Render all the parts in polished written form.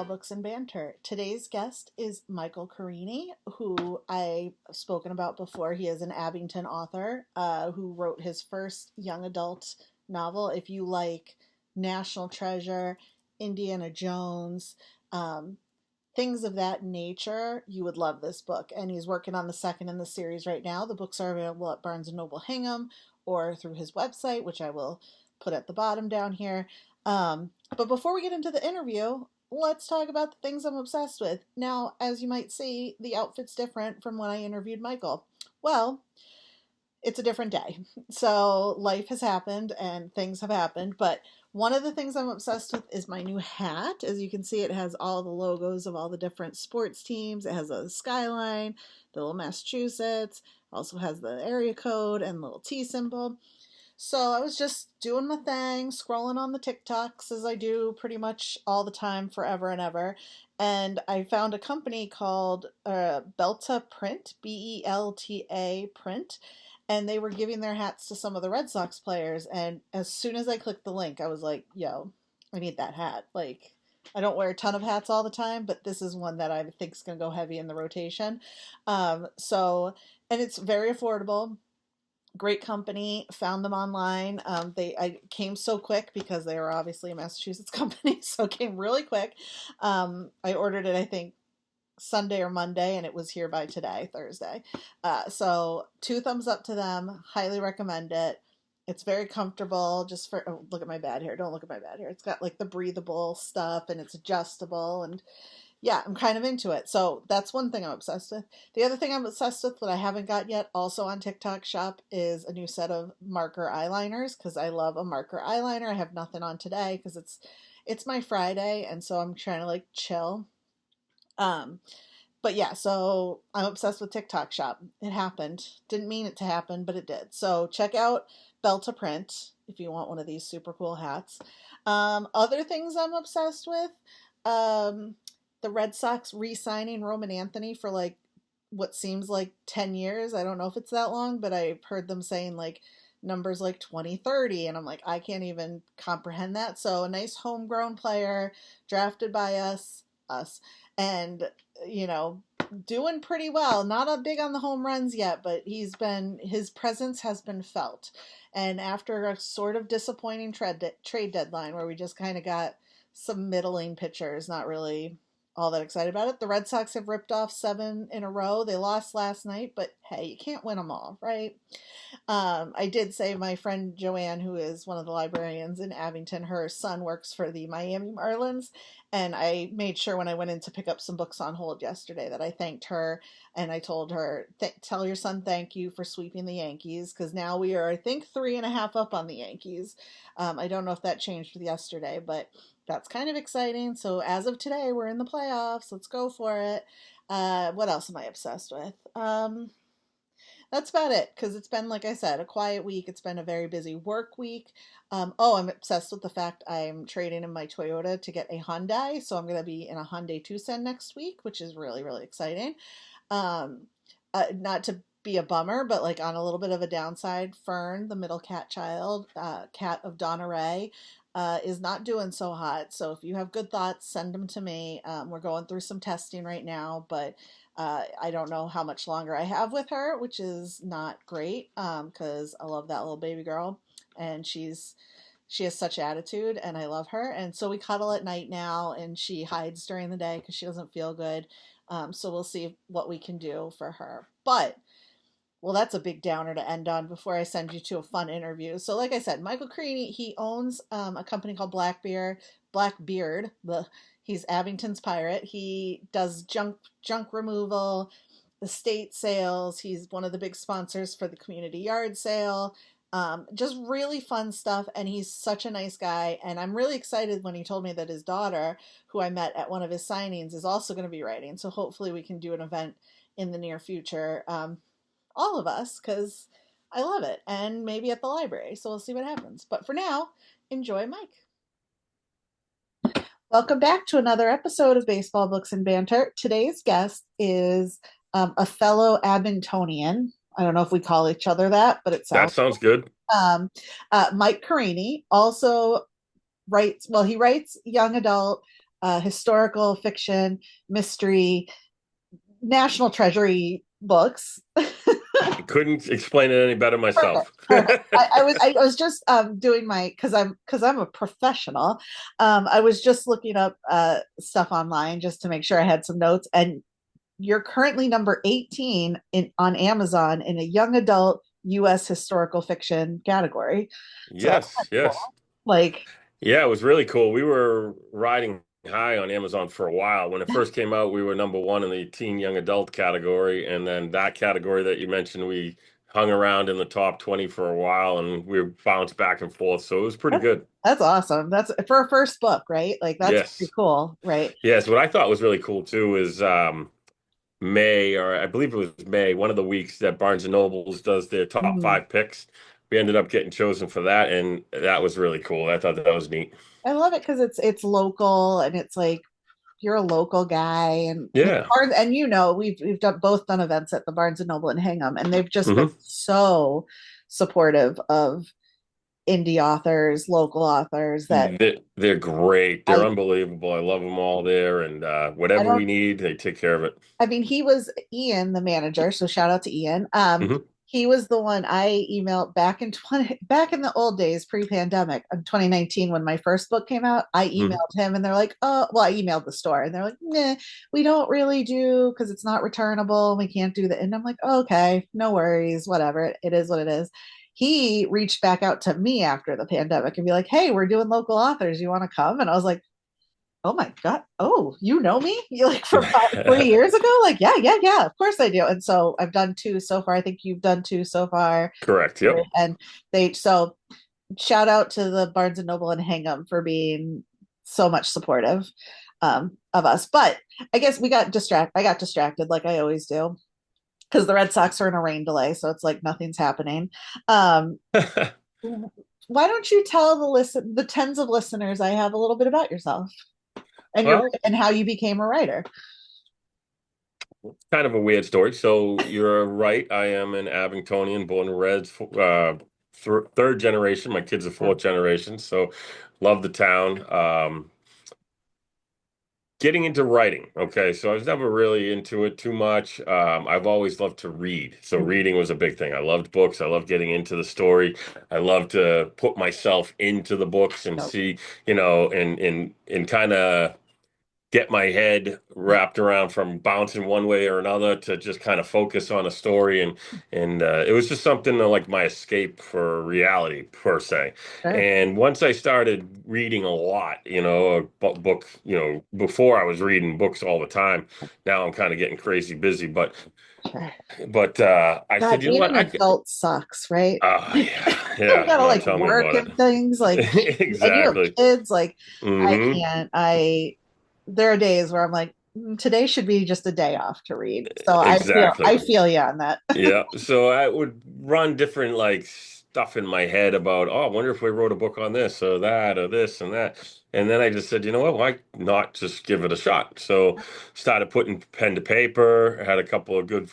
Baseball Books and Banter. Today's guest is Michael Carini, who I've spoken about before. He is an Abington author who wrote his first young adult novel. If you like National Treasure, Indiana Jones, um, things of that nature, you would love this book. And he's working on the second in the series right now. The books are available at Barnes& Noble Hingham or through his website, which I will put at the bottom down here. But before we get into the interview, let's talk about the things I'm obsessed with. Now, as you might see, the outfit's different from when I interviewed Michael. Well, it's a different day. So life has happened and things have happened, but one of the things I'm obsessed with is my new hat. As you can see, it has all the logos of all the different sports teams. It has a skyline, the little Massachusetts, also has the area code and the little T symbol. So I was just doing my thing, scrolling on the TikToks as I do pretty much all the time, forever and ever. And I found a company called Belta Print, Belta Print, and they were giving their hats to some of the Red Sox players. And as soon as I clicked the link, I was like, yo, I need that hat. Like, I don't wear a ton of hats all the time, but this is one that I think is going to go heavy in the rotation. And it's very affordable. Great company, found them online. I came so quick because they were obviously a Massachusetts company, so it came really quick. I ordered it, I think, Sunday or Monday, and it was here by today, Thursday. So 2 thumbs up to them. Highly recommend it. It's very comfortable. Look at my bad hair. Don't look at my bad hair. It's got like the breathable stuff, and it's adjustable, and yeah, I'm kind of into it. So that's one thing I'm obsessed with. The other thing I'm obsessed with that I haven't got yet, also on TikTok Shop, is a new set of marker eyeliners, because I love a marker eyeliner. I have nothing on today because it's my Friday, and so I'm trying to like chill. But yeah, so I'm obsessed with TikTok Shop. It happened. Didn't mean it to happen, but it did. So check out Belta Print if you want one of these super cool hats. Other things I'm obsessed with. The Red Sox re-signing Roman Anthony for like what seems like 10 years. I don't know if it's that long, but I've heard them saying like numbers like 2030, and I'm like, I can't even comprehend that. So a nice homegrown player drafted by us, and doing pretty well. Not a big on the home runs yet, but his presence has been felt. And after a sort of disappointing trade deadline where we just kind of got some middling pitchers, not really all that excited about it. The Red Sox have ripped off 7 in a row. They lost last night, but hey, you can't win them all, right? I did say my friend Joanne, who is one of the librarians in Abington, her son works for the Miami Marlins, and I made sure when I went in to pick up some books on hold yesterday that I thanked her, and I told her, tell your son thank you for sweeping the Yankees, because now we are, I think, 3.5 up on the Yankees. I don't know if that changed with yesterday, but that's kind of exciting. So as of today, we're in the playoffs. Let's go for it. What else am I obsessed with? That's about it, because it's been, like I said, a quiet week. It's been a very busy work week. I'm obsessed with the fact I'm trading in my Toyota to get a Hyundai, so I'm going to be in a Hyundai Tucson next week, which is really, really exciting. Not to be a bummer, but like on a little bit of a downside, Fern, the middle cat of Donna Ray, is not doing so hot. So if you have good thoughts, send them to me. We're going through some testing right now, but I don't know how much longer I have with her, which is not great, because I love that little baby girl, and she has such attitude, and I love her. And so we cuddle at night now, and she hides during the day because she doesn't feel good. So we'll see what we can do for her. But well, that's a big downer to end on before I send you to a fun interview. So like I said, Michael Carini, he owns a company called Blackbeard. He's Abington's pirate. He does junk removal, estate sales. He's one of the big sponsors for the community yard sale. Just really fun stuff, and he's such a nice guy. And I'm really excited when he told me that his daughter, who I met at one of his signings, is also going to be writing. So hopefully we can do an event in the near future. All of us, because I love it, and maybe at the library. So we'll see what happens. But for now, enjoy Mike. Welcome back to another episode of Baseball Books and Banter. Today's guest is a fellow Abingtonian. I don't know if we call each other that, but it That sounds sounds good. Mike Carini also writes, well, he writes young adult. historical fiction, mystery, national treasury books. Couldn't explain it any better Perfect. myself. Perfect. I was just doing my because I'm a professional. I was just looking up stuff online just to make sure I had some notes. And you're currently number 18 on Amazon in a young adult U.S. historical fiction category. So that's Yes, kind of cool. yes. Like, Yeah, it was really cool. We were riding high on Amazon for a while. When it first came out, we were number one in the teen young adult category. And then that category that you mentioned, we hung around in the top 20 for a while and we bounced back and forth. So it was pretty that's good. that's awesome. That's for a first book, right? Like that's pretty Yes. cool, right? Yes. What I thought was really cool too is May, or I believe it was May, one of the weeks that Barnes and Nobles does their top Mhm. five picks. We ended up getting chosen for that, and that was really cool. I thought that was neat. I love it because it's local and it's like you're a local guy and Yeah. Barnes and we've both done events at the Barnes and Noble in Hingham and they've just been Hmm. so supportive of indie authors, local authors that They're great. They're I unbelievable. I love them all there, and I whatever don't we need, they take care of it. I mean, he was Ian, the manager. So shout out to Ian. Hmm. He was the one I emailed back in the old days, pre-pandemic, in 2019, when my first book came out. I Hmm. emailed him, and they're like, "Oh, well, I emailed the store, and they're like, nah, we don't really do because it's not returnable. We can't do that." And I'm like, oh, "Okay, no worries, whatever. It is what it is." He reached back out to me after the pandemic and be like, "Hey, we're doing local authors. You want to come?" And I was like, oh my God. Oh, you know me? You like from 3 years ago? Like, yeah, yeah, yeah. Of course I do. And so I've done two so far. I think you've done two so far. Correct. Yep. And so shout out to the Barnes and Noble and Hingham for being so much supportive of us. But I guess I got distracted like I always do because the Red Sox are in a rain delay. So it's like nothing's happening. Um, why don't you tell the tens of listeners I have a little bit about yourself and Well, and how you became a writer? kind of a weird story. So you're right. I am an Abingtonian, born and raised, third generation. My kids are Yeah. fourth generation, so love the town. Getting into writing. Okay, so I was never really into it too much. I've always loved to read. So Mhm. reading was a big thing. I loved books. I loved getting into the story. I loved to put myself into the books and Nope. see, and kind of get my head wrapped around from bouncing one way or another to just kind of focus on a story, and it was just something to, like, my escape for reality per se. Sure. And once I started reading a lot, a book, before I was reading books all the time. Now I'm kind of getting crazy busy, but Sure. I God, said, being an I adult sucks, right? Like, yeah, you yeah, gotta no, like tell me work about and things like, it. and you have Exactly. kids. Like, I Hmm. can't. There are days where I'm like, today should be just a day off to read. So Exactly. I feel you on that. Yeah, so I would run different, like, stuff in my head about, oh, I wonder if we wrote a book on this or that or this and that. And then I just said, you know what, why not just give it a shot? So started putting pen to paper, had a couple of good,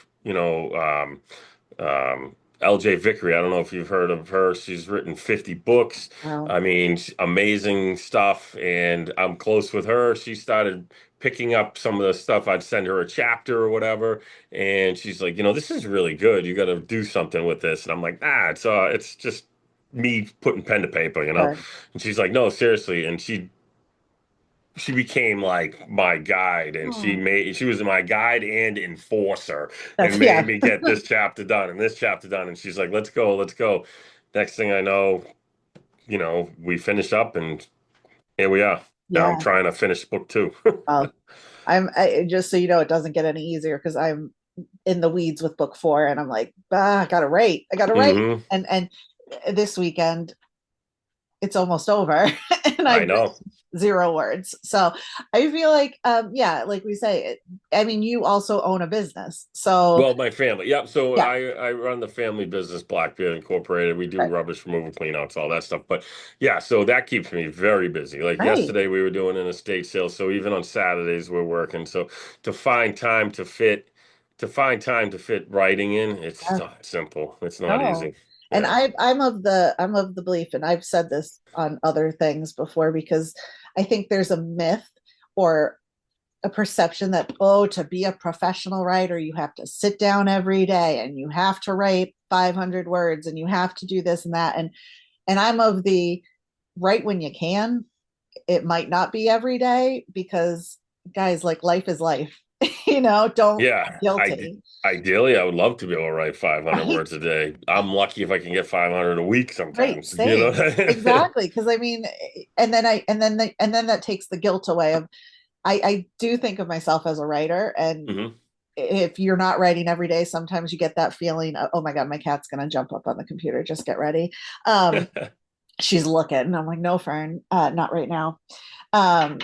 LJ Vickery. I don't know if you've heard of her. She's written 50 books. Wow. I mean, amazing stuff. And I'm close with her. She started picking up some of the stuff. I'd send her a chapter or whatever. And she's like, this is really good. You got to do something with this. And I'm like, it's just me putting pen to paper. Sure. And she's like, no, seriously. And she became like my guide, and Hmm. she was my guide and enforcer, That's and made yeah. me get this chapter done and this chapter done. And she's like, let's go, let's go. Next thing I know, we finish up, and here we are. Now I'm Yeah. trying to finish book two. Well, just so you know, it doesn't get any easier because I'm in the weeds with book four, and I'm like, I gotta write. I gotta write. Hmm. And this weekend it's almost over and I I've know. zero words. So I feel like, yeah, like we say, I mean, you also own a business. So Well, my family. Yep. So yeah, I run the family business, Blackbeard Incorporated. We do right, rubbish removal, cleanouts, all that stuff. But yeah, so that keeps me very busy. Like right. yesterday, we were doing an estate sale. So even on Saturdays, we're working. So to find time to fit, writing in, it's Yeah, not simple. It's not no. easy. And Yeah. I'm of the belief, and I've said this on other things before because I think there's a myth or a perception that, oh, to be a professional writer you have to sit down every day and you have to write 500 words and you have to do this and that, and I'm of the write when you can. It might not be every day because, guys, like, life is life. Don't Yeah, feel guilty. ideally, I would love to be able to write 500 Right, words a day. I'm lucky if I can get 500 a week right, sometimes, you know? same, exactly, because I mean, and then that takes the guilt away of, I do think of myself as a writer, and Hmm. if you're not writing every day, sometimes you get that feeling of, oh my god, my cat's gonna jump up on the computer, just get ready. um she's looking, and I'm like, no, Fern, not right now. um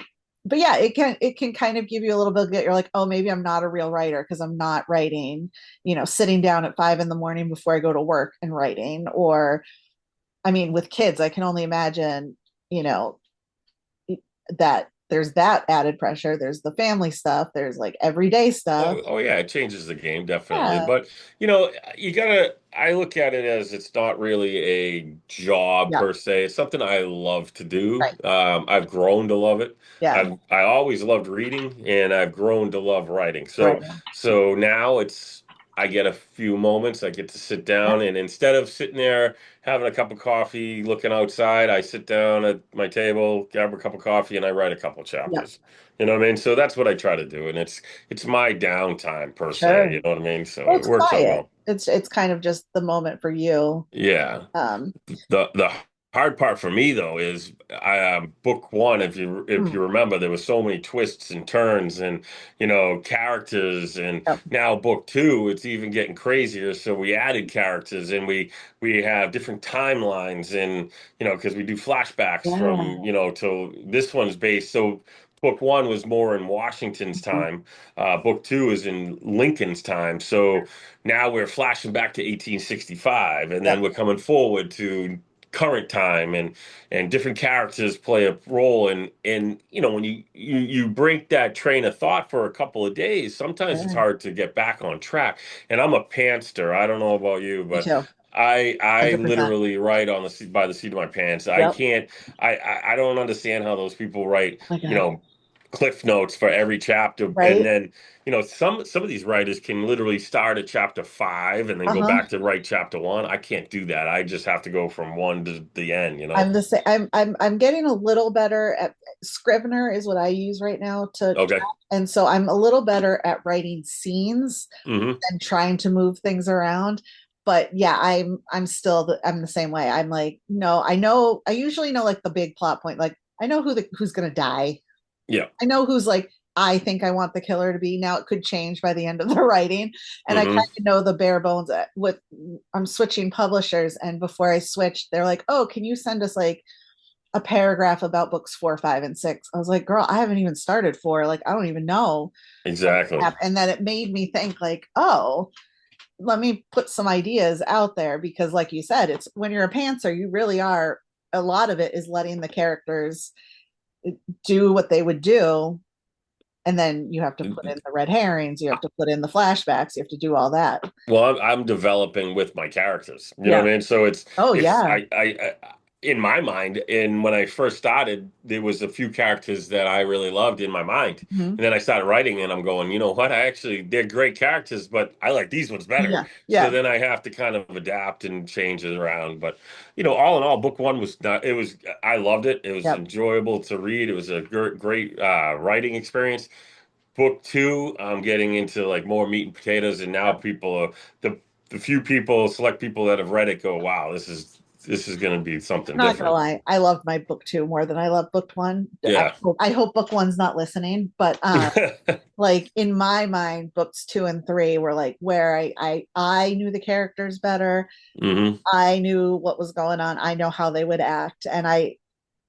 but yeah, it can kind of give you a little bit of, you're like, oh, maybe I'm not a real writer because I'm not writing, sitting down at 5 in the morning before I go to work and writing. Or, I mean, with kids, I can only imagine, you know that there's that added pressure, there's the family stuff, there's like everyday stuff. Oh yeah, it changes the game definitely. Yeah, But you gotta. I look at it as it's not really a job yeah, per se. It's something I love to do. right, I've grown to love it. yeah, I always loved reading, and I've grown to love writing. So right, so now I get a few moments. I get to sit yeah, down, and instead of sitting there having a cup of coffee, looking outside, I sit down at my table, grab a cup of coffee, and I write a couple yeah, chapters. You know what I mean? So that's what I try to do, and it's my downtime per se. sure. You know what I mean? So Well, it it's works out quiet. well. It's kind of just the moment for you. Yeah. um The hard part for me though is book one. If you mm, remember, there was so many twists and turns and characters, and yep, now book two, it's even getting crazier. So we added characters and we have different timelines, and because we do flashbacks yeah, from till this one's based. So book one was more in Washington's mhm, time. Book two is in Lincoln's time. So now we're flashing back to 1865, and then yep, we're coming forward to current time, and different characters play a role. And when you break that train of thought for a couple of days, sometimes it's sure, hard to get back on track. And I'm a pantster. I don't know about you, me but too, I 100%. literally write on the seat by the seat of my pants. I Yep. can't. I don't understand how those people write. Oh my You god. know, cliff notes for every chapter, and Right. then some of these writers can literally start at chapter five and then go Uh-huh. back to write chapter one. I can't do that. I just have to go from one to the end. I'm the same. I'm getting a little better at Scrivener is what I use right now to track. Okay. And so I'm a little better at writing scenes Hmm. and trying to move things around. But yeah, I'm the same way. I'm like, no, I usually know like the big plot point. Like, I know who's gonna die. Yeah. I know who's like, I think I want the killer to be. Now it could change by the end of the writing. And I kind Hmm. of know the bare bones. With I'm switching publishers, and before I switched, they're like, oh, can you send us like a paragraph about books 4, 5, and 6? I was like, girl, I haven't even started four. Like, I don't even know what's Exactly. happening. And then it made me think like, oh, let me put some ideas out there, because like you said, it's when you're a pantser, you really are, a lot of it is letting the characters do what they would do, and then you have to put in the red herrings, you have to put in the flashbacks, you have to do all that. Well, I'm developing with my characters. You know Yeah. what I mean? So Oh it's yeah. in my mind, and when I first started, there was a few characters that I really loved in my mind, Mhm. and then I started writing, and I'm going, you know what? They're great characters, but I like these ones better. Yeah. So Yeah. then I have to kind of adapt and change it around. But all in all, book one was not. It was. I loved it. It was Yep. enjoyable to read. It was a great writing experience. Book two, I'm getting into like more meat and potatoes, and now Yep. people are the few people, select people that have read it go, wow, this is going to be I'm something not gonna different. lie, I loved my book two more than I love book one. Yeah. I hope book one's not listening, but like, in my mind, books 2 and 3 were like where I knew the characters better. Hmm. I knew what was going on. I know how they would act, and I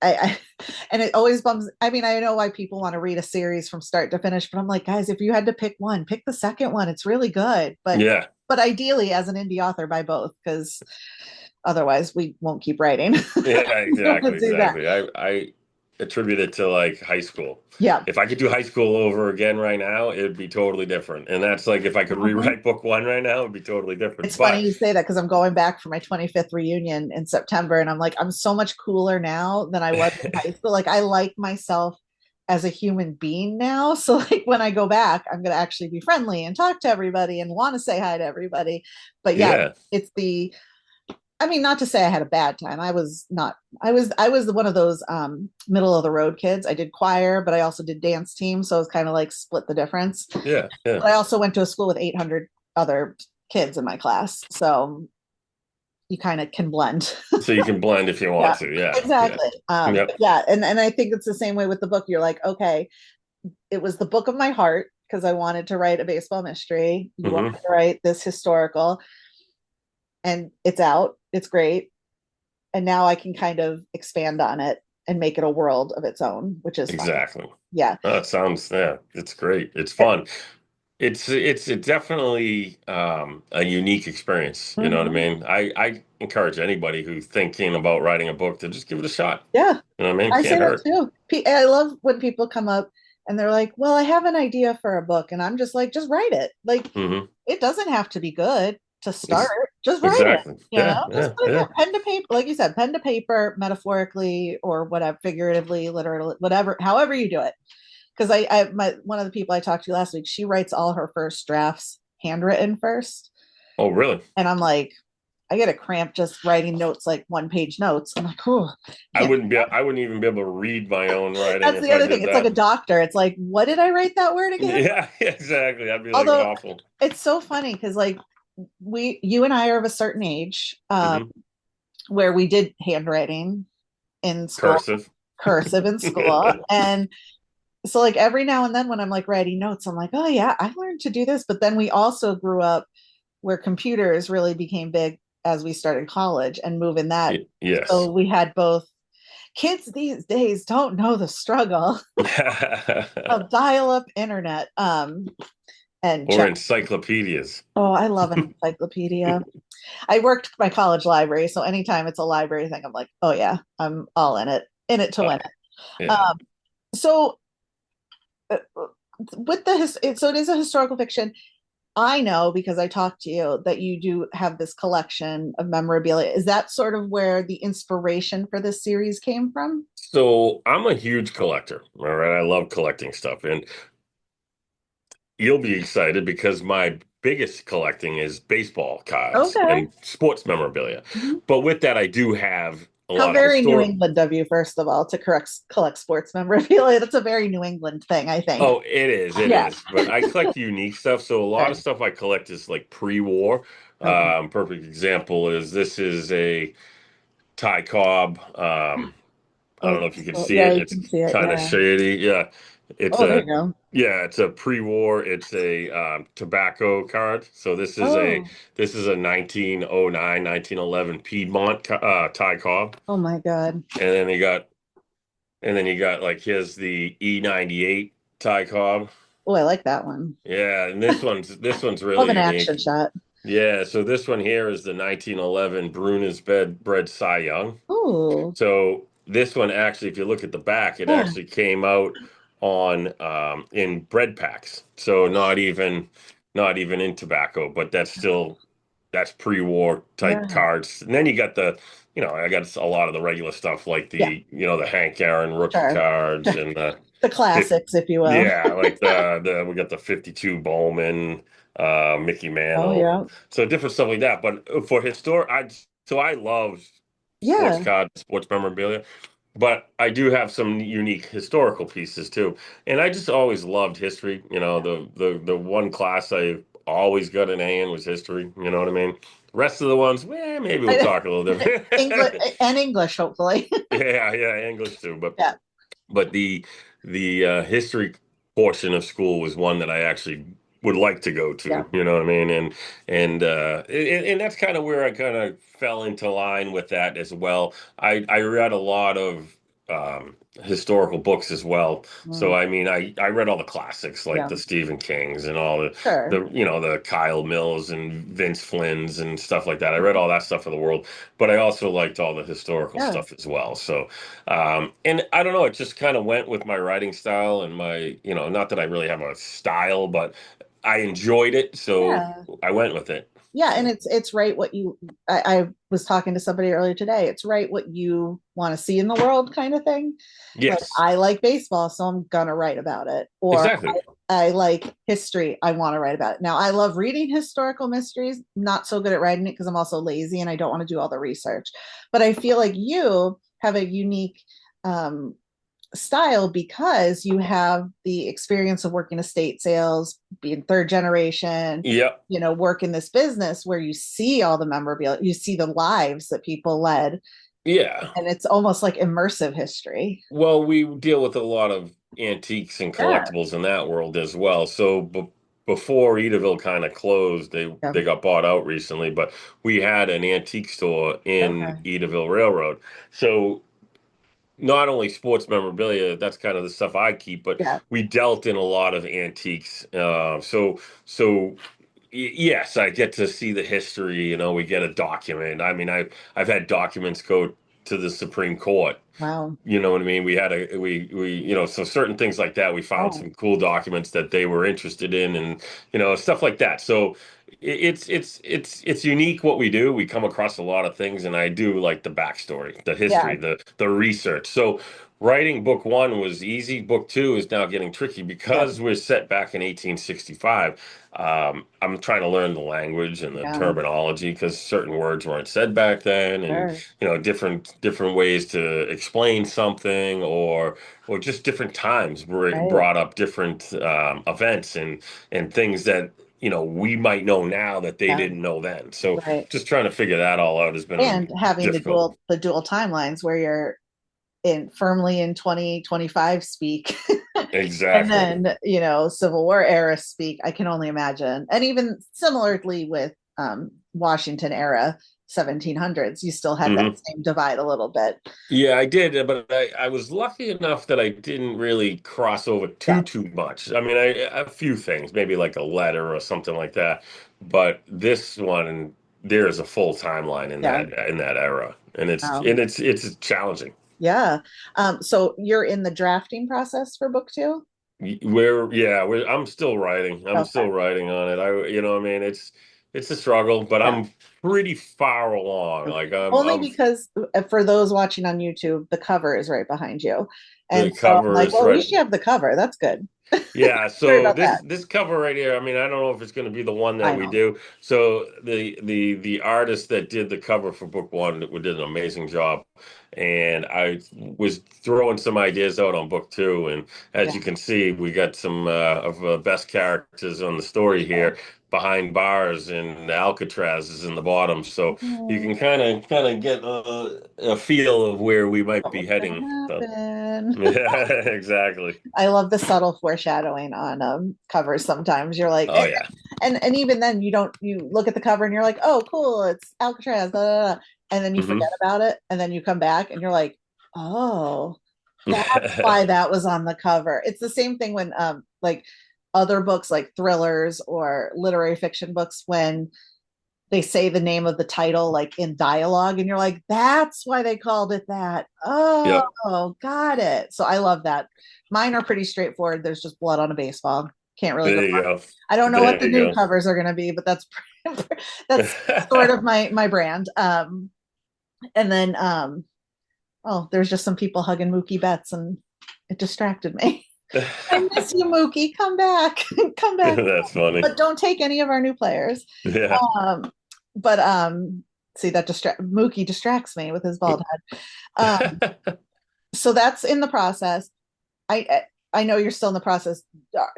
and it always bums. I mean, I know why people want to read a series from start to finish, but I'm like, guys, if you had to pick one, pick the second one. It's really good, Yeah. but ideally, as an indie author, buy both, because otherwise, we won't keep writing. Yeah, We don't exactly, want to do that. exactly. I attribute it to like high school. Yeah. If I could do high school over again right now, it'd be totally different. And that's like if I could Mhm. rewrite book one right now, it'd be totally different. It's funny But you say that, because I'm going back for my 25th reunion in September, and I'm like, I'm so much cooler now than I was in high school. Like, I like myself as a human being now. So like when I go back, I'm going to actually be friendly and talk to everybody and want to say hi to everybody. But yeah, Yeah, it's the I mean, not to say I had a bad time. I was not. I was one of those middle of the road kids. I did choir, but I also did dance team, so it was kind of like split the difference. yeah, yeah. But I also went to a school with 800 other kids in my class, so you kind of can blend. So you can blend if you want Yeah, to. Yeah, yeah. exactly. But Yep. yeah, and I think it's the same way with the book. You're like, okay, it was the book of my heart because I wanted to write a baseball mystery. You wanted Hmm. to write this historical, and it's out. It's great, and now I can kind of expand on it and make it a world of its own, which is fun. Exactly. Yeah. That sounds, yeah, it's great. It's fun. It's definitely a unique experience. You know what I Mhm. mean? I encourage anybody who's thinking about writing a book to just give it a shot. Yeah. You know what I mean? I say Can't that hurt. too. I love when people come up and they're like, "Well, I have an idea for a book." And I'm just like, "Just write it." Like Hmm. it doesn't have to be good to start. Just write it. Exactly. You know, Yeah, just yeah, put it yeah. there, pen to paper, like you said, pen to paper, metaphorically or whatever, figuratively, literally, whatever, however you do it. Because one of the people I talked to last week, she writes all her first drafts handwritten first, Oh, really? and I'm like, I get a cramp just writing notes, like one page notes. I'm like, oh, I can't. I wouldn't even be able to read my own writing That's if the I other thing. did It's like a that. doctor. It's like, what did I write that word again? Yeah, exactly. I'd be like Although awful. it's so funny because like you and I are of a certain age Hmm. where we did handwriting in school, Cursive. cursive in school, and so like every now and then when I'm like writing notes, I'm like, oh yeah, I learned to do this. But then we also grew up where computers really became big as we started college and moving that. Yes. So we had both. Kids these days don't know the struggle of dial-up internet. And Or check. encyclopedias. Oh, I love an encyclopedia. I worked my college library, so anytime it's a library thing, I'm like, oh yeah, I'm all in it to Uh, win it. yeah. So uh, with so it is a historical fiction. I know because I talked to you that you do have this collection of memorabilia. Is that sort of where the inspiration for this series came from? So I'm a huge collector. All right. I love collecting stuff. And you'll be excited because my biggest collecting is baseball cards Okay. and sports memorabilia. Mhm. But with that, I do have a How lot of very New historic. England of you, first of all, to collect sports memorabilia. That's a very New England thing, I think. Oh, it is, it Yeah. is. But I collect unique stuff. So a lot of Sure. stuff I collect is like pre-war. Okay. Perfect example is this is a Ty Cobb. I don't Oh, know if you can so, see yeah, it. you It's can see it. kind of Yeah. shady. Yeah. It's Oh, there a you go. yeah, it's a pre-war. It's a tobacco card. So Oh, this is a 1909, 1911 Piedmont Ty Cobb. oh my God. And then you got like here's the E98 Ty Cobb. Oh, I like that one. Yeah, and this one's Love really an action unique. shot. Yeah, so this one here is the 1911 Bruner's bred Cy Young. Oh, So this one actually, if you look at the back, it yeah, actually came out on in bread packs. So not even in tobacco, but that's pre-war type yeah, cards. And then you got I got a lot of the regular stuff like yeah, the Hank Aaron rookie sure. cards and The fif- classics, if you will. yeah, like the we got the 52 Bowman, Mickey Oh, Mantle. yeah. So different stuff like that. But for I love sports Yeah. cards, sports memorabilia, but I do have some unique historical pieces too. And I just always loved history. The one class I always got an A in was history. You know what I mean? Rest of the ones, maybe we'll talk a little English different. and English, hopefully. Yeah, yeah, English too, Yeah, but the history portion of school was one that I actually would like to go yeah. to. You know what I mean? And that's kind of where I kind of fell into line with that as well. I read a lot of historical books as well. So Mm, I mean, I read all the classics like yeah, the Stephen Kings and all sure. the Kyle Mills and Vince Flynn's and stuff like that. I read all that stuff in the world, but I also liked all the historical Yeah, stuff as well. So and I don't know, it just kind of went with my writing style and not that I really have a style, but I enjoyed it, so yeah. I went with it. Yeah, and So it's right what you I was talking to somebody earlier today. It's right what you want to see in the world kind of thing. Like yes, I like baseball, so I'm gonna write about it. Or exactly. I like history, I want to write about it. Now I love reading historical mysteries, not so good at writing it because I'm also lazy and I don't want to do all the research. But I feel like you have a unique um, style because you have the experience of working estate sales, being third generation, Yep. work in this business where you see all the memorabilia, you see the lives that people led, Yeah. and it's almost like immersive history. Well, we deal with a lot of antiques and Sure. collectibles in that world as well. So before Edaville kind of closed, Yeah. they got bought out recently, but we had an antique store in Okay. Edaville Railroad. So not only sports memorabilia, that's kind of the stuff I keep, but Yeah. we dealt in a lot of antiques. So yes, I get to see the history. We get a document. I mean, I've had documents go to the Supreme Court. Wow. You know what I mean? We had a we so certain things like that. We found Oh, some cool documents that they were interested in, and stuff like that. So it's unique what we do. We come across a lot of things, and I do like the backstory, the yeah. history, the research. So writing book one was easy. Book two is now getting tricky Yeah. because we're set back in 1865. I'm trying to learn the language and the Yeah. terminology because certain words weren't said back then, and Sure. different ways to explain something, or just different times Right. brought up different events and things that we might know now that they Yeah. didn't know then. So Right. just trying to figure that all out has been And having the difficult. dual timelines where you're in firmly in 2025 speak and Exactly. then Civil War era speak. I can only imagine. And even similarly with Washington era 1700s, you still had that Hmm. same divide a little bit. Yeah, I did, but I was lucky enough that I didn't really cross over Yeah. too much. I mean, a few things, maybe like a letter or something like that. But this one, there's a full timeline Yeah. in that era, and um, it's challenging. yeah. So you're in the drafting process for book two? I'm still writing. I'm Okay. still writing on it. I mean, it's a struggle, but Yeah. I'm pretty far along. Like Only I'm because for those watching on YouTube, the cover is right behind you. And the so I'm cover like, is well, at right. least you have the cover. That's good. Yeah, Sorry so about this that. this cover right here, I mean, I don't know if it's going to be the one that I we know. do. So the artist that did the cover for book one did an amazing job, and I was throwing some ideas out on book two, and as Yeah. you can see, we got some of the best characters on the story Yeah. here behind bars, and Alcatraz is in the bottom, so you Oh, can kind of get a feel of where we might be what's heading. gonna So, happen? yeah, exactly. I love the subtle foreshadowing on covers sometimes. You're like, Oh yeah. and even then you look at the cover and you're like, oh cool, it's Alcatraz, blah, blah, blah. And then you forget Hmm. about it, and then you come back and you're like, oh, that's why that was on the cover. It's the same thing when like other books like thrillers or literary fiction books when they say the name of the title like in dialogue and you're like, that's why they called it that. Yep. Oh, got it. So I love that. Mine are pretty straightforward. There's just blood on a baseball. Can't really go There you wrong. go. I don't know what There the you new go. covers are going to be, but that's sort of my brand. And then oh, there's just some people hugging Mookie Betts and it distracted me. I miss you, Mookie. Come back. Come back. That's funny. But don't take any of our new players. Yeah. Um, but see that Mookie distracts me with his bald head. So that's in the process. I know you're still in the process.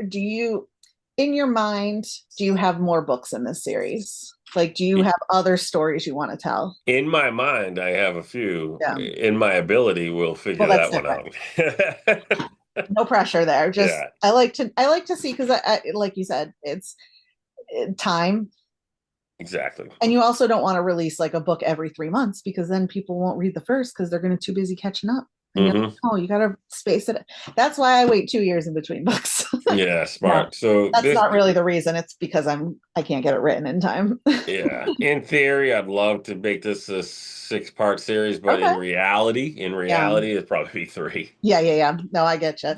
Do you, in your mind, do you have more books in this series? Like, do you have other stories you want to tell? In my mind, I have a few. Yeah. In my ability, we'll Well, figure that's that one different. out. No pressure there. Just Yeah, I like to see because like you said, it's time. exactly. And you also don't want to release like a book every 3 months because then people won't read the first because they're going to too busy catching up. And you're Hmm. like, oh, you got to space it. That's why I wait 2 years in between books. Yeah, No, smart. So that's this, not really the reason. It's because I can't get it written in time. yeah, in theory, I'd love to make this a six-part series, but Okay. in Yeah. reality, it'd probably be three. Yeah. Yeah. Yeah. No, I get you.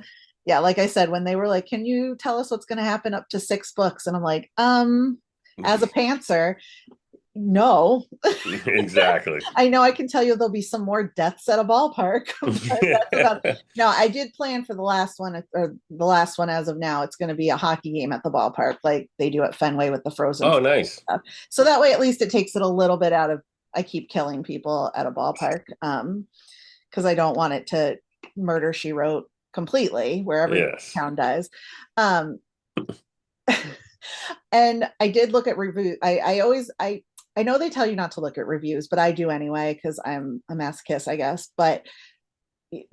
Yeah. Like I said, when they were like, can you tell us what's going to happen up to 6 books? And I'm like, As a pantser, no. Exactly. I know I can tell you there'll be some more deaths at a ballpark, but that's about. No, I did plan for the last one, or the last one as of now. It's going to be a hockey game at the ballpark, like they do at Fenway with the Frozen Oh, nice. stuff. So that way, at least it takes it a little bit out of. I keep killing people at a ballpark because I don't want it to murder she wrote completely where everybody Yes. in town dies. Um, and I did look at reviews. I always I know they tell you not to look at reviews, but I do anyway because I'm a masochist, I guess. But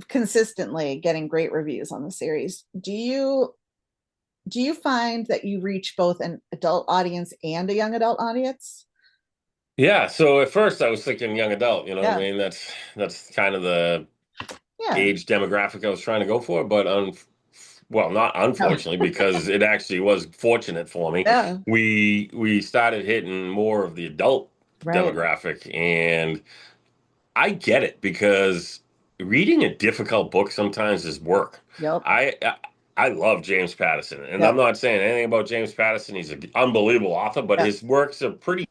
consistently getting great reviews on the series. Do you find that you reach both an adult audience and a young adult audience? Yeah. So at first I was thinking young adult, you know what I Yeah, mean? That's kind of the yeah, age demographic I was trying to go for, but well, not no, unfortunately, because it actually was fortunate for me. yeah, We started hitting more of the adult right, demographic, and I get it because reading a difficult book sometimes is work. yep, I love James Patterson, and I'm yep, not saying anything about James Patterson. He's an unbelievable author, but yep. his works are pretty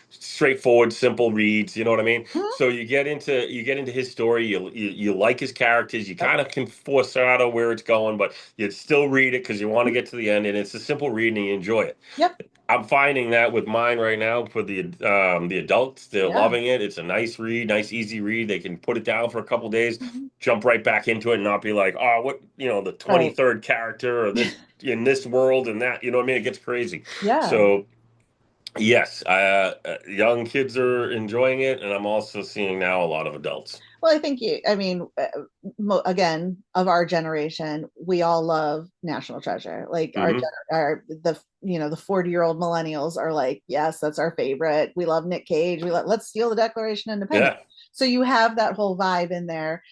straightforward, simple reads. You know what I mean? Mhm, So you get into his story. You like his characters. You yep, kind of can foreshadow where it's going, but you still read it because you want to mhm, get to the end, and it's a simple read and you enjoy it. yep, I'm finding that with mine right now for the adults, they're yeah, loving it. It's a nice read, nice easy read. They can put it down for a couple days, mhm, jump right back into it, and not be like, oh, what the right, 23rd character or this in this world and that. You know what I mean? It gets crazy. yeah. So yes, young kids are enjoying it, and I'm also seeing now a lot of adults. Well, I think I mean, again, of our generation, we all love National Treasure. Like Hmm. the, the 40-year-old millennials are like, yes, that's our favorite. We love Nick Cage. Let's steal the Declaration of Independence. Yeah. So you have that whole vibe in there.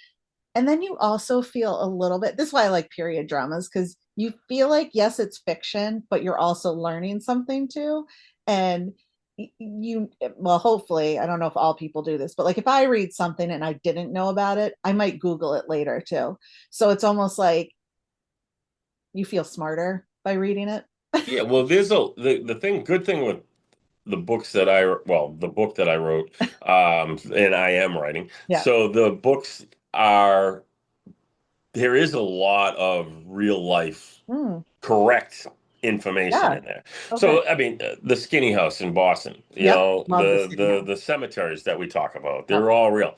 And then you also feel a little bit, this is why I like period dramas, because you feel like, yes, it's fiction, but you're also learning something too. And well, hopefully, I don't know if all people do this, but like if I read something and I didn't know about it, I might Google it later too. So it's almost like you feel smarter by reading it. Yeah, well, the thing, good thing with the book that I wrote, and I am writing. Yeah. So the books are there is a lot of real life Mm, correct information yeah. in there. Okay. So I mean, the Skinny House in Boston, Yep. Love the skinny the house. the cemeteries that we talk about, Yep. they're all real.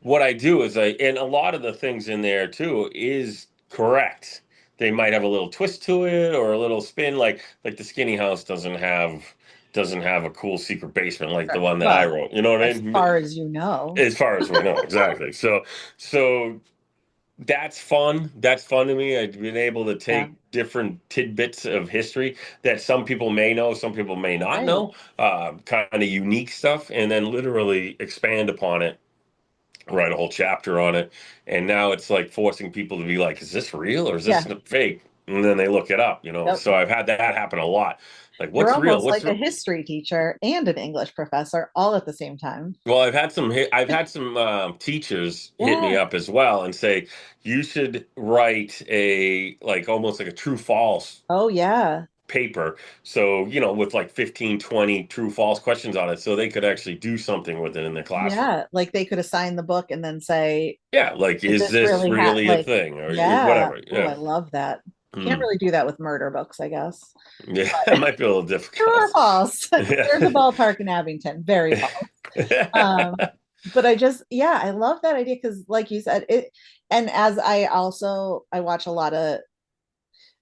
What I do is and a lot of the things in there too is correct. They might have a little twist to it or a little spin, like the Skinny House doesn't have a cool secret basement like the Sure. one that I Well, wrote. You know what I as mean? far as you know. As far as we know, exactly. So that's fun. That's fun to me. I've been able to Yeah. take different tidbits of history that some people may know, some people may not Right. know, kind of unique stuff, and then literally expand upon it, write a whole chapter on it. And now it's like forcing people to be like, is this real or is this Yeah. fake? And then they look it up. Yep. So I've had that happen a lot. Like, You're what's real? almost What's like a history teacher and an English professor all at the same time. well, I've had some teachers hit me Yeah. up as well and say you should write a like almost like a true false Oh, yeah. paper. So, with like 15, 20 true false questions on it so they could actually do something with it in the classroom. Yeah. Like they could assign the book and then say, Yeah, like is is this this really really a like, thing or yeah. whatever. Oh, I Yeah. love that. Can't Mm. really do that with murder books, I guess. Yeah, it might be a little True or difficult. false? There's a Yeah. ballpark in Abington. Very false. But yeah, I love that idea because, like you said, and as I watch a lot of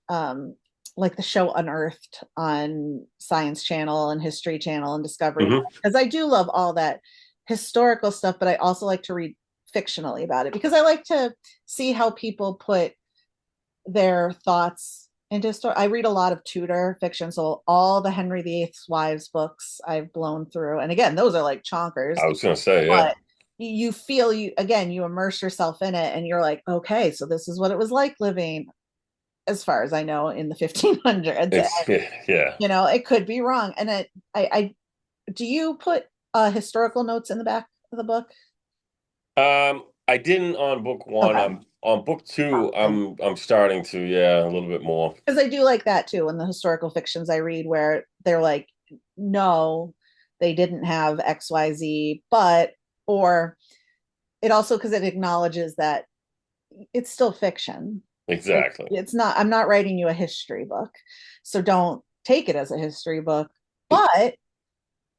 um, like the show Unearthed on Science Channel and History Channel and Discovery, Hmm. because I do love all that historical stuff, but I also like to read fictionally about it because I like to see how people put their thoughts into story. I read a lot of Tudor fiction, so all the Henry VIII's wives books I've blown through, and again, those are like chonkers, I was gonna say, yeah. but you feel you again, you immerse yourself in it, and you're like, okay, so this is what it was like living as far as I know, in the 1500s. And, Yeah. it could be wrong. And I do you put historical notes in the back of the book? I didn't on book one. Okay. I'm on book two. Good. I'm starting to, yeah, a little bit more. Because I do like that too in the historical fictions I read where they're like, no, they didn't have XYZ, but, or it also, because it acknowledges that it's still fiction. Like, Exactly. it's not, I'm not writing you a history book. So don't take it as a history book, but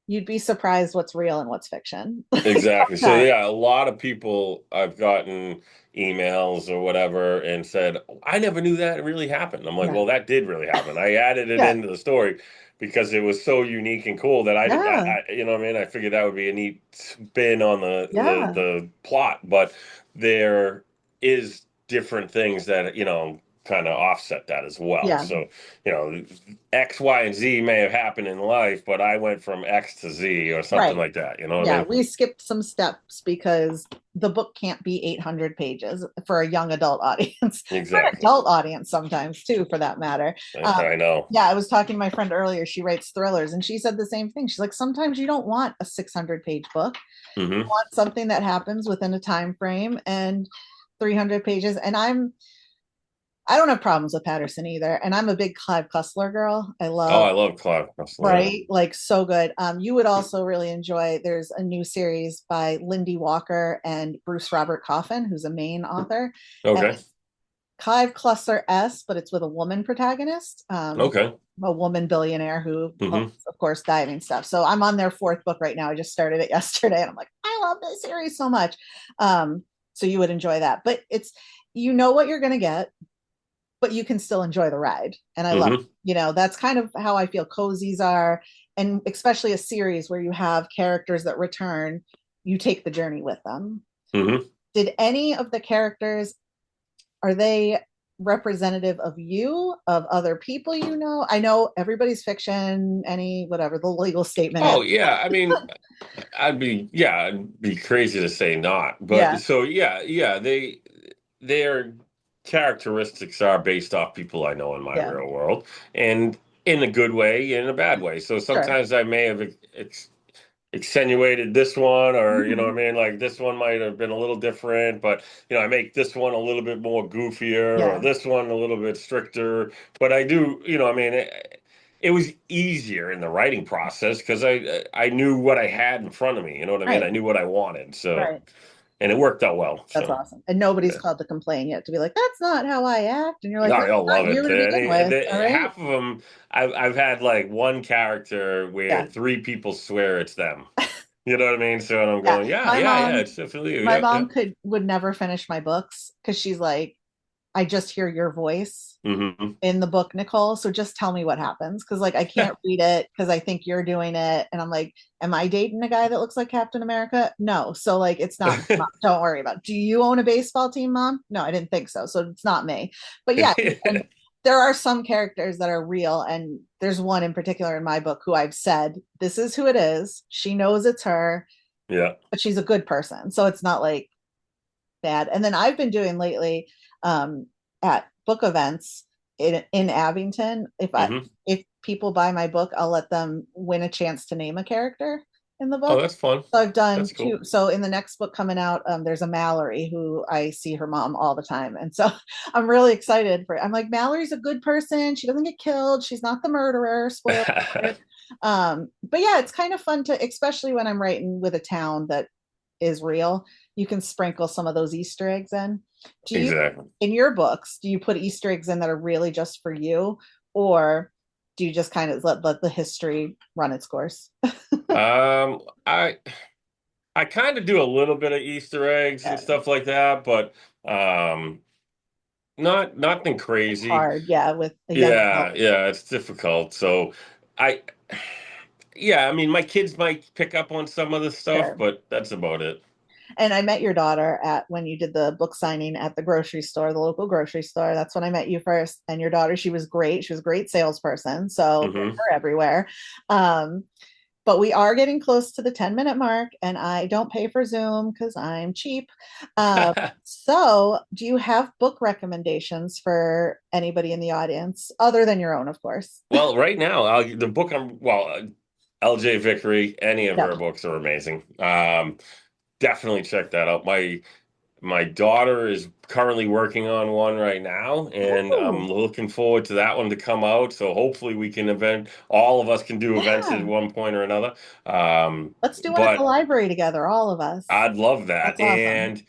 you'd be surprised what's real and what's fiction. Exactly. So Sometimes. yeah, a lot of people I've gotten emails or whatever and said, I never knew that really happened. I'm like, Yeah. well, that did really happen. I added it Yeah. into the story because it was so unique and cool that Yeah. you know what I mean? I figured that would be a neat spin on Yeah. the plot, but there is different things that, you know, kind of offset that as well. Yeah. So, you know, X, Y, and Z may have happened in life, but I went from X to Z or something Right. like that. You know what I Yeah, mean? we skipped some steps because the book can't be 800 pages for a young adult audience, for an Exactly. adult audience sometimes too, for that matter. I know. Yeah, I was talking to my friend earlier. She writes thrillers, and she said the same thing. She's like, sometimes you don't want a 600-page book. You Hmm. want something that happens within a time frame and 300 pages. And I don't have problems with Patterson either. And I'm a big Clive Cussler girl. I Oh, love, I love Clive Russell. Yeah. right? Like, so good. You would also really enjoy, there's a new series by Lindy Walker and Bruce Robert Coffin, who's a main author. And Okay. Clive Cussler S, but it's with a woman protagonist, Okay. a woman billionaire who owns, Hmm. of course, diving stuff. So I'm on their fourth book right now. I just started it yesterday, and I'm like, I love this series so much. So you would enjoy that, but it's, you know what you're going to get, but you can still enjoy the ride. And I love, Hmm. that's kind of how I feel cozies are. And especially a series where you have characters that return, you take the journey with them. Hmm. Did any of the characters, are they representative of you, of other people you know? I know everybody's fiction, any, whatever the legal statement is. Oh, yeah. I mean, I'd be crazy to say not. But Yeah. so, yeah, their characteristics are based off people I know in my Yeah. real world, and in a good way, and in a bad way. So Sure. sometimes I may have extenuated this one, or you know what Mm-hmm. I mean, like this one might have been a little different, but you know I make this one a little bit more goofier, or Yeah. this one a little bit stricter. But I do, you know, I mean, it was easier in the writing process because I knew what I had in front of me, you know what I mean, Right. I knew what I wanted, so Right. and it worked out well. That's So awesome. And nobody's yeah. called to complain yet to be like, that's not how I act. And you're like, No, well, I it's love not you it. to begin with. All right. Half of them, I've had like one character where Yeah. three people swear it's them. You know what I mean? So I'm Yeah. going, yeah, it's definitely you. My Yep, mom yep. would never finish my books because she's like, I just hear your voice Hmm. in the book, Nicole. So just tell me what happens. Cause like I can't read it because I think you're doing it. And I'm like, am I dating a guy that looks like Captain America? No. So like it's not me, Mom. Don't worry about it. Do you own a baseball team, Mom? No, I didn't think so. So it's not me. But yeah, and there are some characters that are real. And there's one in particular in my book who I've said, this is who it is. She knows it's her, Yeah. but she's a good person. So it's not like bad. And then I've been doing lately um, at book events in Abington. Hmm. If people buy my book, I'll let them win a chance to name a character in the Oh, book. that's fun. So I've done That's two. cool. So in the next book coming out, there's a Mallory who I see her mom all the time, and so I'm really excited for it. I'm like, Mallory's a good person. She doesn't get killed. She's not the murderer. Spoiler alert. But yeah, it's kind of fun to, especially when I'm writing with a town that is real. You can sprinkle some of those Easter eggs in. Do you, Exactly. in your books, do you put Easter eggs in that are really just for you, or do you just kind of let the history run its course? Um, I I kind of do a little bit of Easter eggs and Yeah, stuff like that, but um, not nothing it's crazy. hard. Yeah, with a young Yeah, adult. yeah, it's difficult. So I, yeah, I mean, my kids might pick up on some of the stuff, Sure. but that's about it. And I met your daughter at when you did the book signing at the grocery store, the local grocery store. That's when I met you first. And your daughter, she was great. She was a great salesperson. So bring Hmm. her everywhere. Um, but we are getting close to the 10-minute mark, and I don't pay for Zoom because I'm cheap. So, do you have book recommendations for anybody in the audience other than your own, of course? Well, right now, the book LJ Vickery, any of Yep. her books are amazing. Definitely check that out. My My daughter is currently working on one right now, and I'm Ooh, looking forward to that one to come out. So hopefully we can all of us can do events at yeah. one point or another. Let's do one at the But library together, all of us. I'd love that. That's awesome. And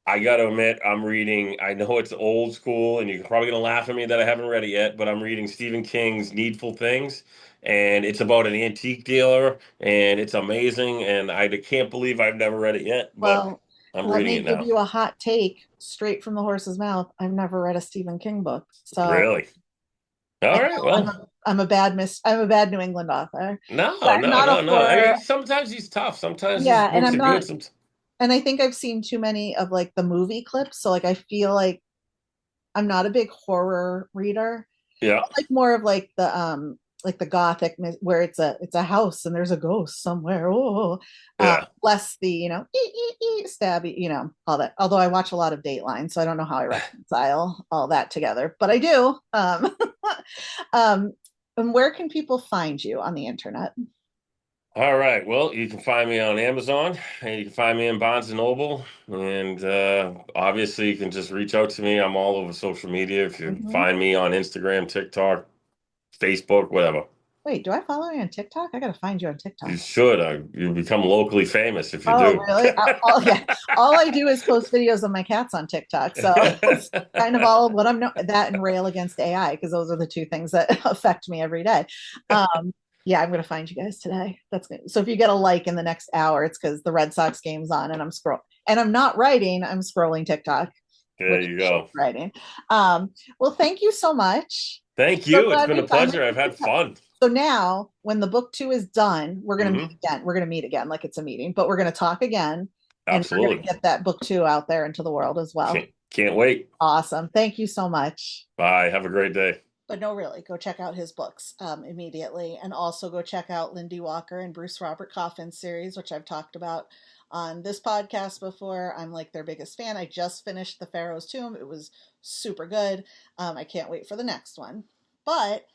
I gotta admit, I'm reading, I know it's old school, and you're probably gonna laugh at me that I haven't read it yet, but I'm reading Stephen King's Needful Things, and it's about an antique dealer, and it's amazing, and I can't believe I've never read it yet, but Well, I'm let reading me it give now. you a hot take straight from the horse's mouth. I've never read a Stephen King book, so Really? I All right, know well, I'm a bad New England author. But no, I'm no, not a no, no. I horror. mean, sometimes he's tough. Sometimes his Yeah, and books I'm are good. not. Some, And I think I've seen too many of like the movie clips, so like I feel like I'm not a big horror reader. yeah, I like more of like the gothic where it's a house and there's a ghost somewhere. Oh, yeah. less the stabby, all that. Although I watch a lot of Dateline, so I don't know how I reconcile all that together, but I do. Um, and where can people find you on the internet? All right. Well, you can find me on Amazon, and you can find me in Barnes and Noble, and obviously you can just reach out to me. I'm all over social media. If you Mhm. find me on Instagram, TikTok, Facebook, whatever, Wait, do I follow you on TikTok? I gotta find you on you TikTok. should. You become locally famous if you Oh, do. really? Yeah. All I do is post videos of my cats on TikTok. So it's kind of all of what I'm that and rail against AI because those are the two things that affect me every day. Yeah, I'm going to find you guys today. That's good. So if you get a like in the next hour, it's because the Red Sox game's on and I'm not writing. I'm scrolling TikTok, There which you I should go. be writing. Well, thank you so much. Thank So you. It's glad been a we finally pleasure. I've had fun. so now, when the book two is done, we're going to meet Hmm. again. We're going to meet again like it's a meeting, but we're going to talk again and we're going to Absolutely. get that book two out there into the world as well. Can't wait. Awesome. Thank you so much. Bye. Have a great day. But no, really, go check out his books immediately. And also go check out Lindy Walker and Bruce Robert Coffin's series, which I've talked about on this podcast before. I'm like their biggest fan. I just finished The Pharaoh's Tomb. It was super good. I can't wait for the next one. But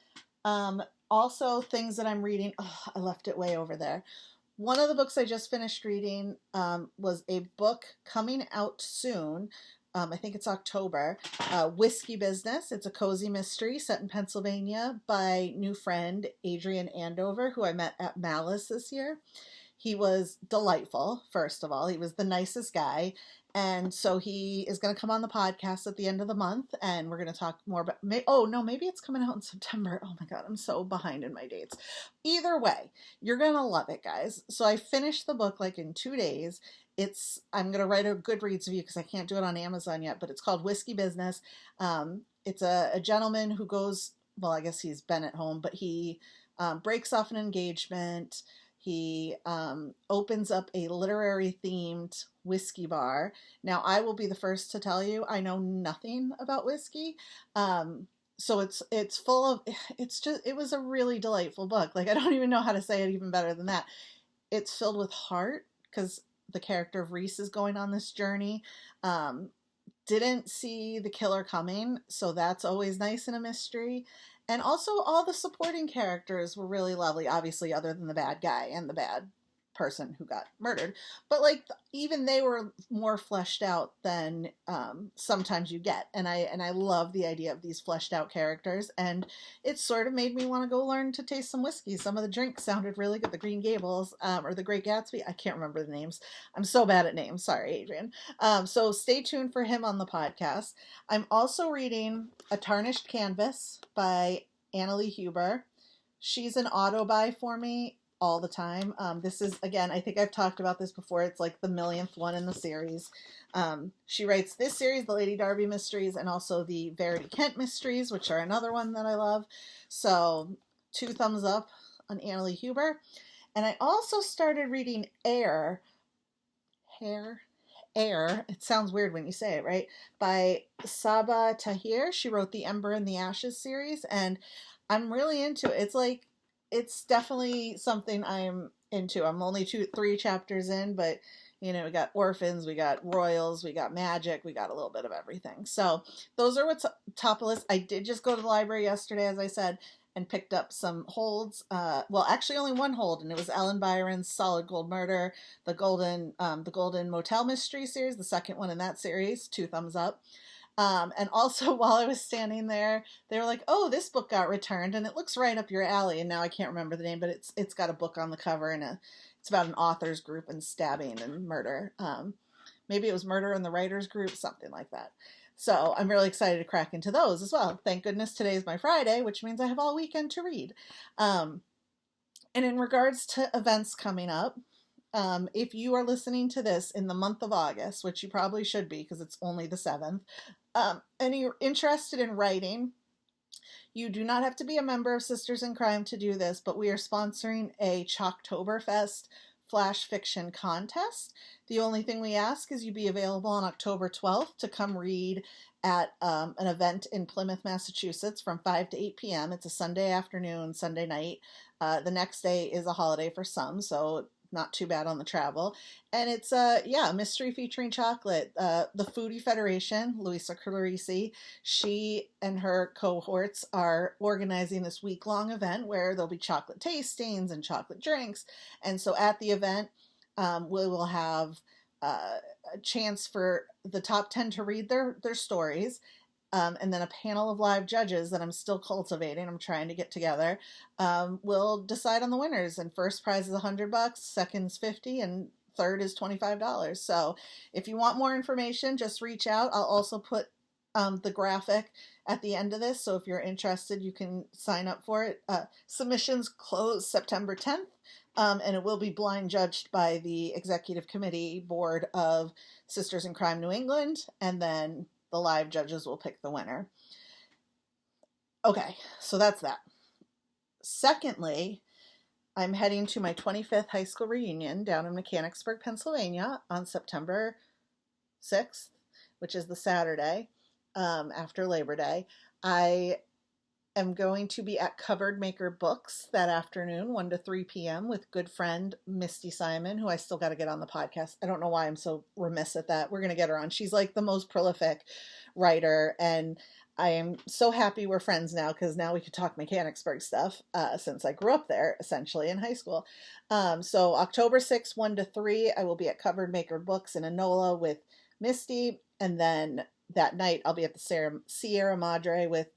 um, also, things that I'm reading. Oh, I left it way over there. One of the books I just finished reading was a book coming out soon. I think it's October. Whiskey Business. It's a cozy mystery set in Pennsylvania by new friend Adrian Andover, who I met at Malice this year. He was delightful, first of all. He was the nicest guy. And so he is going to come on the podcast at the end of the month and we're going to talk more about. Oh, no, maybe it's coming out in September. Oh my God, I'm so behind in my dates. Either way, you're going to love it, guys. So I finished the book like in 2 days. I'm going to write a Goodreads review because I can't do it on Amazon yet, but it's called Whiskey Business. It's a gentleman who goes, well, I guess he's been at home, but he breaks off an engagement. He opens up a literary themed whiskey bar. Now, I will be the first to tell you, I know nothing about whiskey. So it's full of it was a really delightful book. Like I don't even know how to say it even better than that. It's filled with heart because the character of Reese is going on this journey. Um, didn't see the killer coming, so that's always nice in a mystery. And also, all the supporting characters were really lovely, obviously, other than the bad guy and the bad person who got murdered. But, like, even they were more fleshed out than sometimes you get. And I love the idea of these fleshed out characters. And it sort of made me want to go learn to taste some whiskey. Some of the drinks sounded really good. The Green Gables or the Great Gatsby. I can't remember the names. I'm so bad at names. Sorry, Adrian. So stay tuned for him on the podcast. I'm also reading A Tarnished Canvas by Annalie Huber. She's an auto buy for me all the time. This is, again, I think I've talked about this before. It's like the millionth one in the series. She writes this series, the Lady Darby Mysteries, and also the Verity Kent Mysteries, which are another one that I love. So, 2 thumbs up on Annalie Huber. And I also started reading Hair, Air, it sounds weird when you say it, right? By Saba Tahir. She wrote the Ember and the Ashes series, and I'm really into it. It's definitely something I'm into. I'm only 3 chapters in, but we got orphans, we got royals, we got magic, we got a little bit of everything. So those are what's top of the list. I did just go to the library yesterday, as I said, and picked up some holds. Well, actually only one hold, and it was Ellen Byron's Solid Gold Murder, the Golden Motel Mystery series, the second one in that series. 2 thumbs up. And also, while I was standing there, they were like, "Oh, this book got returned, and it looks right up your alley." And now I can't remember the name, but it's got a book on the cover, and it's about an author's group and stabbing and murder. Maybe it was Murder in the Writers Group, something like that. So I'm really excited to crack into those as well. Thank goodness today is my Friday, which means I have all weekend to read. And in regards to events coming up, if you are listening to this in the month of August, which you probably should be because it's only the 7th, and you're interested in writing, you do not have to be a member of Sisters in Crime to do this, but we are sponsoring a Chalktoberfest flash fiction contest. The only thing we ask is you be available on October 12th to come read at an event in Plymouth, Massachusetts from 5 to 8 p.m. It's a Sunday afternoon, Sunday night. The next day is a holiday for some, so not too bad on the travel. And it's a mystery featuring chocolate. The Foodie Federation, Luisa Clarisi, she and her cohorts are organizing this week-long event where there'll be chocolate tastings and chocolate drinks. And so at the event, we will have a chance for the top 10 to read their stories. And then a panel of live judges that I'm still cultivating. I'm trying to get together. Will decide on the winners. And first prize is $100, second is $50, and third is $25. So if you want more information, just reach out. I'll also put the graphic at the end of this. So if you're interested, you can sign up for it. Submissions close September 10th. And it will be blind judged by the executive committee board of Sisters in Crime New England. And then the live judges will pick the winner. Okay, so that's that. Secondly, I'm heading to my 25th high school reunion down in Mechanicsburg, Pennsylvania on September 6th, which is the Saturday after Labor Day. I am going to be at Cupboard Maker Books that afternoon, 1 to 3 p.m. with good friend Misty Simon, who I still got to get on the podcast. I don't know why I'm so remiss at that. We're going to get her on. She's like the most prolific writer, and I am so happy we're friends now because now we could talk Mechanicsburg stuff since I grew up there essentially in high school. So October 6th, 1 to 3, I will be at Cupboard Maker Books in Enola with Misty, and then that night I'll be at the Sierra Madre with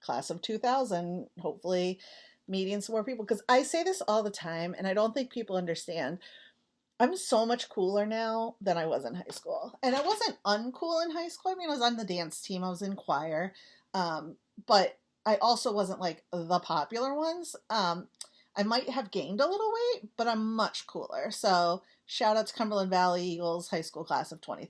class of 2000, hopefully meeting some more people, because I say this all the time and I don't think people understand. I'm so much cooler now than I was in high school, and I wasn't uncool in high school. I mean, I was on the dance team, I was in choir, but I also wasn't like the popular ones. I might have gained a little weight, but I'm much cooler. So shout out to Cumberland Valley Eagles high school class of 2020.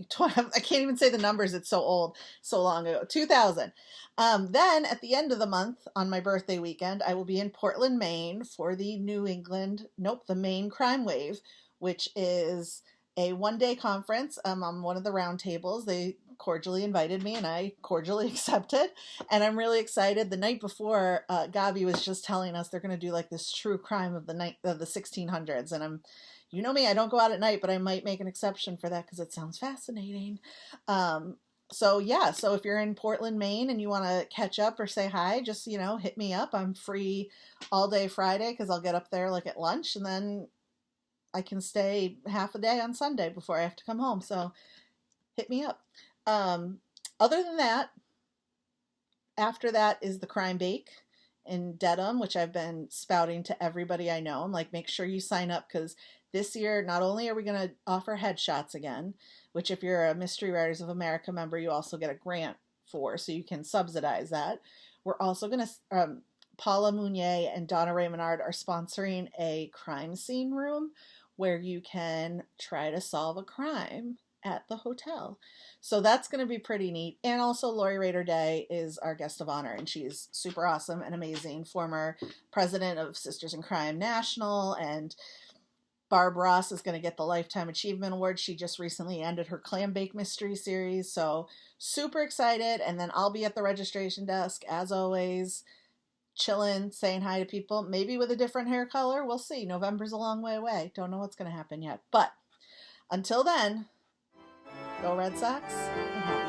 I can't even say the numbers. It's so old, so long ago. 2000. Then at the end of the month, on my birthday weekend, I will be in Portland, Maine for the the Maine Crime Wave, which is a one-day conference. On one of the round tables. They cordially invited me, and I cordially accepted. And I'm really excited. The night before, Gabi was just telling us they're going to do like this true crime of the 1600s, and you know me, I don't go out at night, but I might make an exception for that because it sounds fascinating. So if you're in Portland, Maine, and you want to catch up or say hi, just, hit me up. I'm free all day Friday because I'll get up there like at lunch, and then I can stay half a day on Sunday before I have to come home. So hit me up. Other than that, after that is the Crime Bake in Dedham, which I've been spouting to everybody I know. I'm like, make sure you sign up because this year, not only are we going to offer headshots again, which if you're a Mystery Writers of America member, you also get a grant for, so you can subsidize that. We're also going to, Paula Mounier and Donna Raymondard are sponsoring a crime scene room where you can try to solve a crime at the hotel. So that's going to be pretty neat. And also Lori Rader Day is our guest of honor, and she's super awesome and amazing. Former president of Sisters in Crime National, and Barb Ross is going to get the Lifetime Achievement Award. She just recently ended her Clam Bake Mystery series. So super excited. And then I'll be at the registration desk as always, chilling, saying hi to people, maybe with a different hair color. We'll see. November's a long way away. Don't know what's going to happen yet. But until then, go Red Sox and happy